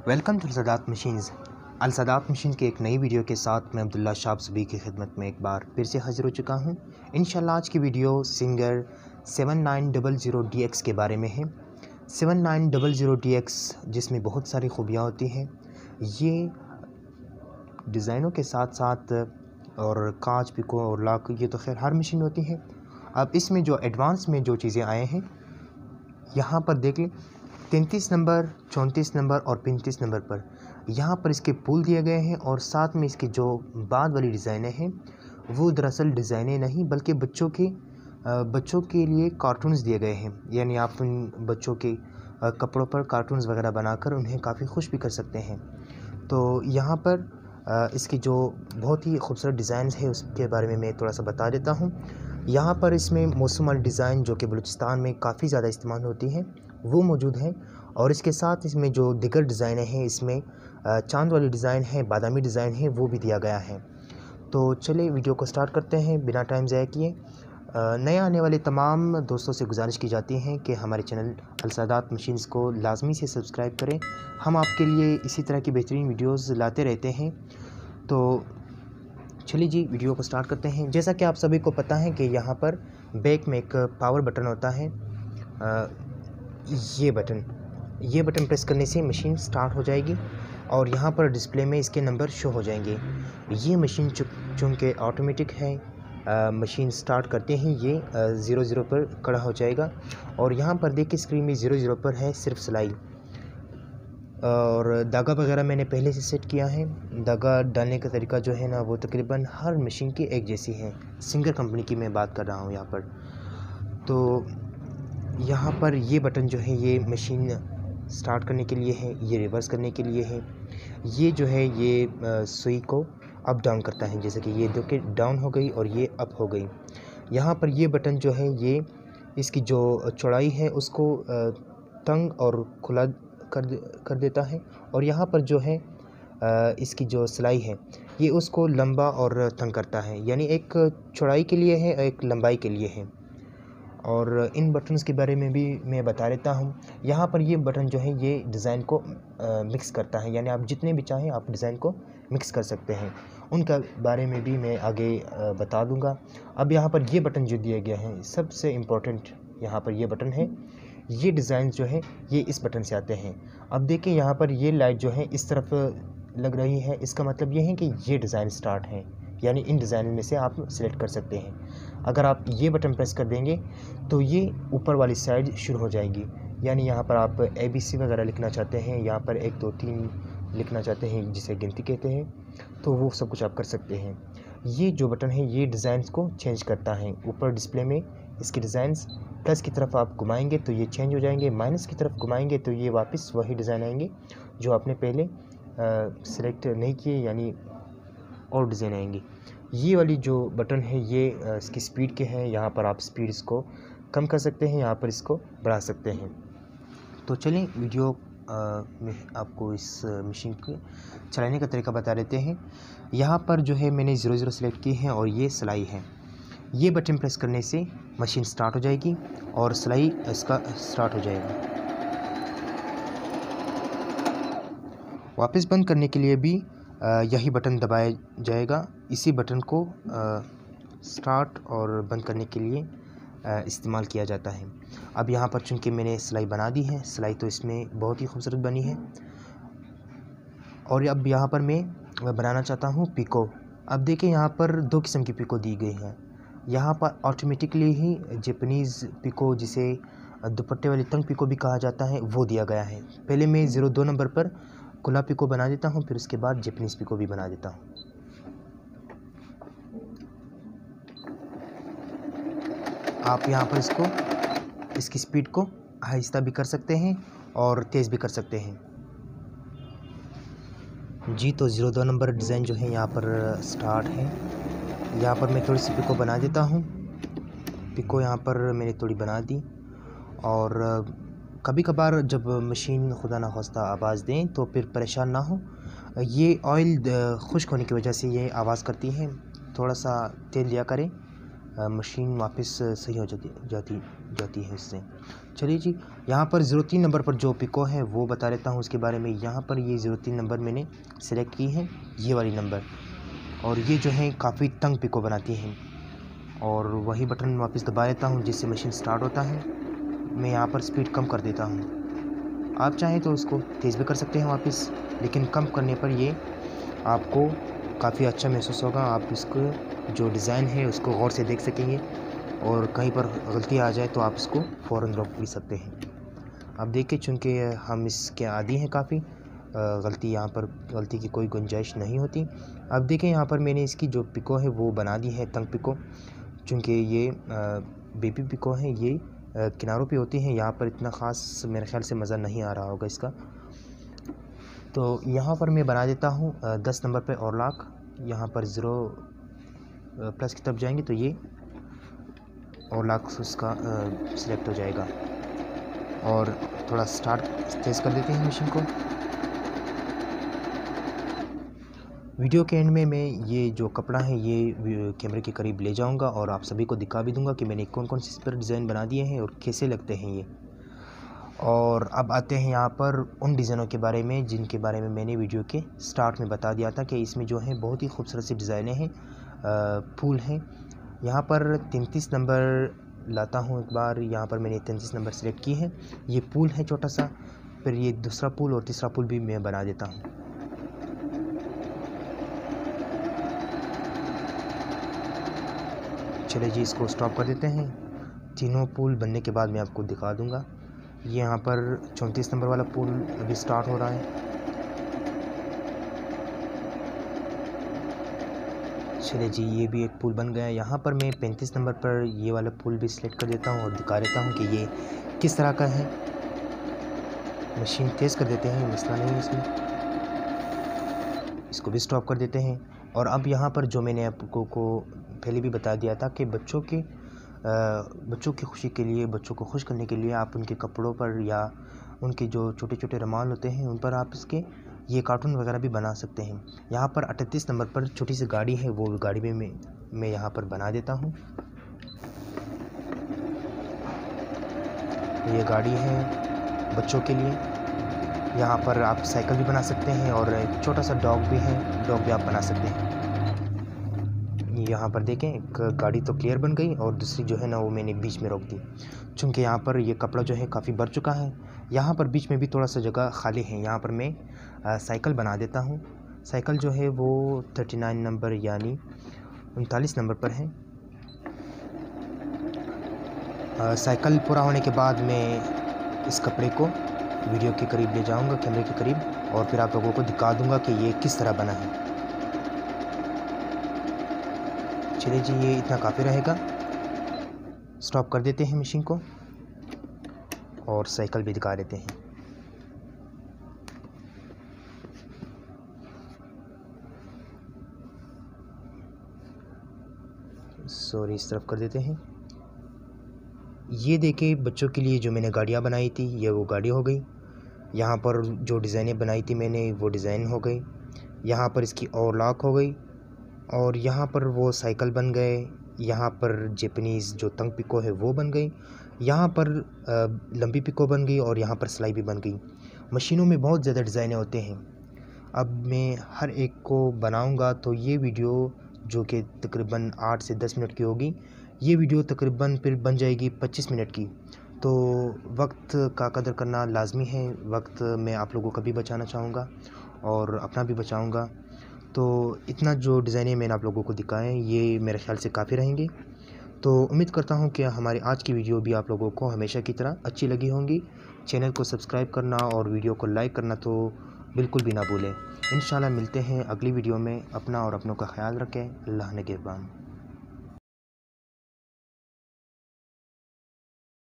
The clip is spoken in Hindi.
Welcome to Alsadat machines. Alsadat machine के एक नई वीडियो के साथ मैं अब्दुल्ला शाब सभी की खिदमत में एक बार फिर से हाजिर हो चुका हूँ। इंशाल्लाह आज की वीडियो सिंगर 7900DX के बारे में है। 7900DX जिसमें बहुत सारी खूबियाँ होती हैं। ये डिज़ाइनों के साथ साथ और कांच पिको और लॉक ये तो खैर हर मशीन होती है। अब इसमें जो एडवांस में जो चीज़ें आए हैं यहाँ पर देख लें, 33 नंबर, 34 नंबर और 35 नंबर पर यहाँ पर इसके पुल दिए गए हैं और साथ में इसकी जो बाद वाली डिज़ाइनें हैं वो दरअसल डिज़ाइनें नहीं बल्कि बच्चों के लिए कार्टून्स दिए गए हैं। यानी आप उन बच्चों के कपड़ों पर कार्टून्स वगैरह बनाकर उन्हें काफ़ी खुश भी कर सकते हैं। तो यहाँ पर इसकी जो बहुत ही खूबसूरत डिज़ाइन है उसके बारे में मैं थोड़ा सा बता देता हूँ। यहाँ पर इसमें मौसम वाली डिज़ाइन जो कि बलूचिस्तान में काफ़ी ज़्यादा इस्तेमाल होती हैं वो मौजूद है और इसके साथ इसमें जो दिगर डिज़ाइनें हैं इसमें चांद वाली डिज़ाइन है, बादामी डिज़ाइन है, वो भी दिया गया है। तो चलिए वीडियो को स्टार्ट करते हैं बिना टाइम ज़ाया किए। नए आने वाले तमाम दोस्तों से गुजारिश की जाती है कि हमारे चैनल अलसदात मशीन्स को लाजमी से सब्सक्राइब करें। हम आपके लिए इसी तरह की बेहतरीन वीडियोज़ लाते रहते हैं। तो चलिए जी वीडियो को स्टार्ट करते हैं। जैसा कि आप सभी को पता है कि यहाँ पर बैक में एक पावर बटन होता है। ये बटन प्रेस करने से मशीन स्टार्ट हो जाएगी और यहाँ पर डिस्प्ले में इसके नंबर शो हो जाएंगे। ये मशीन चूँकि ऑटोमेटिक है, मशीन स्टार्ट करते ही ये 00 पर खड़ा हो जाएगा और यहाँ पर देखिए स्क्रीन में 00 पर है सिर्फ सिलाई और धागा वगैरह मैंने पहले से सेट किया है। धागा डालने का तरीका जो है ना वो तकरीबन हर मशीन की एक जैसी है। सिंगर कंपनी की मैं बात कर रहा हूँ यहाँ पर। तो यहाँ पर ये बटन जो है ये मशीन स्टार्ट करने के लिए है, ये रिवर्स करने के लिए है। ये जो है ये सुई को अप डाउन करता है, जैसे कि ये देखिए डाउन हो गई और ये अप हो गई। यहाँ पर ये बटन जो है ये इसकी जो चौड़ाई है उसको तंग और खुला कर देता है और यहाँ पर जो है इसकी जो सिलाई है ये उसको लंबा और तंग करता है। यानी एक चौड़ाई के लिए है, एक लंबाई के लिए है। और इन बटन्स के बारे में भी मैं बता देता हूँ। यहाँ पर ये बटन जो है ये डिज़ाइन को मिक्स करता है, यानी आप जितने भी चाहें आप डिज़ाइन को मिक्स कर सकते हैं। उनका बारे में भी मैं आगे बता दूँगा। अब यहाँ पर ये बटन जो दिया गया है सबसे इम्पोर्टेंट यहाँ पर ये बटन है। ये डिज़ाइन जो है ये इस बटन से आते हैं। अब देखिए यहाँ पर ये लाइट जो है इस तरफ लग रही है, इसका मतलब ये है कि ये डिज़ाइन स्टार्ट है, यानी इन डिज़ाइन में से आप सिलेक्ट कर सकते हैं। अगर आप ये बटन प्रेस कर देंगे तो ये ऊपर वाली साइड शुरू हो जाएगी। यानी यहाँ पर आप ABC वगैरह लिखना चाहते हैं, यहाँ पर 1 2 3 लिखना चाहते हैं जिसे गिनती कहते हैं, तो वो सब कुछ आप कर सकते हैं। ये जो बटन है ये डिज़ाइंस को चेंज करता है। ऊपर डिस्प्ले में इसके डिज़ाइंस प्लस की तरफ आप घुमाएंगे तो ये चेंज हो जाएंगे, माइनस की तरफ घुमाएंगे तो ये वापस वही डिज़ाइन आएंगे जो आपने पहले सेलेक्ट नहीं किए, यानी और डिज़ाइन आएंगे। ये वाली जो बटन है ये इसकी स्पीड के हैं। यहाँ पर आप स्पीड इसको कम कर सकते हैं, यहाँ पर इसको बढ़ा सकते हैं। तो चलिए वीडियो में आपको इस मशीन के चलाने का तरीका बता देते हैं। यहाँ पर जो है मैंने 00 सेलेक्ट की है और ये सिलाई है। ये बटन प्रेस करने से मशीन स्टार्ट हो जाएगी और सिलाई इसका स्टार्ट हो जाएगा। वापस बंद करने के लिए भी यही बटन दबाया जाएगा। इसी बटन को स्टार्ट और बंद करने के लिए इस्तेमाल किया जाता है। अब यहाँ पर चूँकि मैंने सिलाई बना दी है, सिलाई तो इसमें बहुत ही खूबसूरत बनी है। और अब यहाँ पर मैं बनाना चाहता हूँ पिको। अब देखिए यहाँ पर 2 किस्म की पिको दी गई है। यहाँ पर ऑटोमेटिकली ही जापानीज़ पिको जिसे दुपट्टे वाली तंग पिको भी कहा जाता है वो दिया गया है। पहले मैं 02 नंबर पर खुला पिको बना देता हूँ, फिर उसके बाद जापानीज़ पिको भी बना देता हूँ। आप यहाँ पर इसकी स्पीड को आहिस्ता भी कर सकते हैं और तेज़ भी कर सकते हैं जी। तो 02 नंबर डिज़ाइन जो है यहाँ पर स्टार्ट है। यहाँ पर मैं थोड़ी सी पिको बना देता हूँ। पिको यहाँ पर मैंने थोड़ी बना दी और कभी कभार जब मशीन खुदा ना खास्ता आवाज़ दें तो फिर परेशान ना हो। ये ऑयल खुश्क होने की वजह से ये आवाज़ करती है। थोड़ा सा तेल दिया करें मशीन वापस सही हो जाती है इससे। चलिए जी, यहाँ पर 03 नंबर पर जो पिको है वो बता देता हूँ उसके बारे में। यहाँ पर ये 03 नंबर मैंने सेलेक्ट की है, ये वाली नंबर, और ये जो है काफ़ी तंग पिको बनाती है। और वही बटन वापस दबा देता हूँ जिससे मशीन स्टार्ट होता है। मैं यहाँ पर स्पीड कम कर देता हूँ, आप चाहें तो इसको तेज़ भी कर सकते हैं वापस, लेकिन कम करने पर ये आपको काफ़ी अच्छा महसूस होगा। आप इसको जो डिज़ाइन है उसको गौर से देख सकेंगे, और कहीं पर गलती आ जाए तो आप इसको फ़ौरन रोक भी सकते हैं। अब देखिए, चूँकि हम इसके आदी हैं काफ़ी, गलती की कोई गुंजाइश नहीं होती। अब देखें, यहाँ पर मैंने इसकी जो पिको है वो बना दी है तंग पिको। चूँकि ये बेबी पिको है, ये किनारों पे होती हैं, यहाँ पर इतना ख़ास मेरे ख़्याल से मज़ा नहीं आ रहा होगा इसका। तो यहाँ पर मैं बना देता हूँ 10 नंबर पे और लॉक। यहाँ पर 0 प्लस की तरफ जाएंगे तो ये और लॉक उसका सिलेक्ट हो जाएगा। और थोड़ा स्टार्ट तेज़ कर देते हैं मशीन को। वीडियो के एंड में मैं ये जो कपड़ा है ये कैमरे के करीब ले जाऊंगा और आप सभी को दिखा भी दूंगा कि मैंने कौन कौन से इस पर डिज़ाइन बना दिए हैं और कैसे लगते हैं ये। और अब आते हैं यहाँ पर उन डिज़ाइनों के बारे में जिनके बारे में मैंने वीडियो के स्टार्ट में बता दिया था कि इसमें जो है बहुत ही खूबसूरत सी डिज़ाइनें हैं, फूल हैं। यहाँ पर 33 नंबर लाता हूँ एक बार। यहाँ पर मैंने 33 नंबर सेलेक्ट की है। ये पुल है छोटा सा, फिर ये दूसरा पुल और तीसरा पुल भी मैं बना देता हूँ। चलिए जी, इसको स्टॉप कर देते हैं। तीनों पुल बनने के बाद मैं आपको दिखा दूंगा। ये यहाँ पर 34 नंबर वाला पुल अभी स्टार्ट हो रहा है। चलिए जी, ये भी एक पुल बन गया। यहाँ पर मैं 35 नंबर पर ये वाला पुल भी सिलेक्ट कर देता हूँ और दिखा देता हूँ कि ये किस तरह का है। मशीन तेज़ कर देते हैं, मसला नहीं है इसमें। इसको भी स्टॉप कर देते हैं। और अब यहाँ पर जो मैंने आपको पहले भी बता दिया था कि बच्चों की खुशी के लिए, बच्चों को खुश करने के लिए आप उनके कपड़ों पर या उनके जो छोटे छोटे रुमाल होते हैं उन पर आप इसके ये कार्टून वगैरह भी बना सकते हैं। यहाँ पर 38 नंबर पर छोटी सी गाड़ी है, वो गाड़ी में मैं यहाँ पर बना देता हूँ। ये गाड़ी है बच्चों के लिए। यहाँ पर आप साइकिल भी बना सकते हैं और एक छोटा सा डॉग भी है, डॉग भी आप बना सकते हैं। यहाँ पर देखें, एक गाड़ी तो क्लियर बन गई और दूसरी जो है ना वो मैंने बीच में रोक दी, चूँकि यहाँ पर ये कपड़ा जो है काफ़ी भर चुका है। यहाँ पर बीच में भी थोड़ा सा जगह खाली है। यहाँ पर मैं साइकिल बना देता हूँ। साइकिल जो है वो 39 नंबर यानी 39 नंबर पर है। साइकिल पूरा होने के बाद मैं इस कपड़े को वीडियो के करीब ले जाऊंगा, कैमरे के करीब, और फिर आप लोगों को दिखा दूंगा कि ये किस तरह बना है। चलिए जी, ये इतना काफ़ी रहेगा। स्टॉप कर देते हैं मशीन को और साइकिल भी दिखा देते हैं। सॉरी, इस तरफ कर देते हैं। ये देखिए, बच्चों के लिए जो मैंने गाड़ियाँ बनाई थी ये वो गाड़ी हो गई। यहाँ पर जो डिज़ाइनें बनाई थी मैंने वो डिज़ाइन हो गई। यहाँ पर इसकी और लॉक हो गई, और यहाँ पर वो साइकिल बन गए। यहाँ पर जापानीज़ जो तंग पिको है वो बन गई। यहाँ पर लंबी पिको बन गई और यहाँ पर सिलाई भी बन गई। मशीनों में बहुत ज़्यादा डिज़ाइनें होते हैं। अब मैं हर एक को बनाऊंगा तो ये वीडियो जो कि तकरीबन 8 से 10 मिनट की होगी, ये वीडियो तकरीबन फिर बन जाएगी 25 मिनट की। तो वक्त का कदर करना लाजमी है। वक्त मैं आप लोगों का भी बचाना चाहूँगा और अपना भी बचाऊँगा। तो इतना जो डिज़ाइनें मैंने आप लोगों को दिखाएँ ये मेरे ख़्याल से काफ़ी रहेंगी। तो उम्मीद करता हूँ कि हमारी आज की वीडियो भी आप लोगों को हमेशा की तरह अच्छी लगी होंगी। चैनल को सब्सक्राइब करना और वीडियो को लाइक करना तो बिल्कुल भी ना भूलें। इंशाल्लाह मिलते हैं अगली वीडियो में। अपना और अपनों का ख्याल रखें। अल्लाह निगहबान।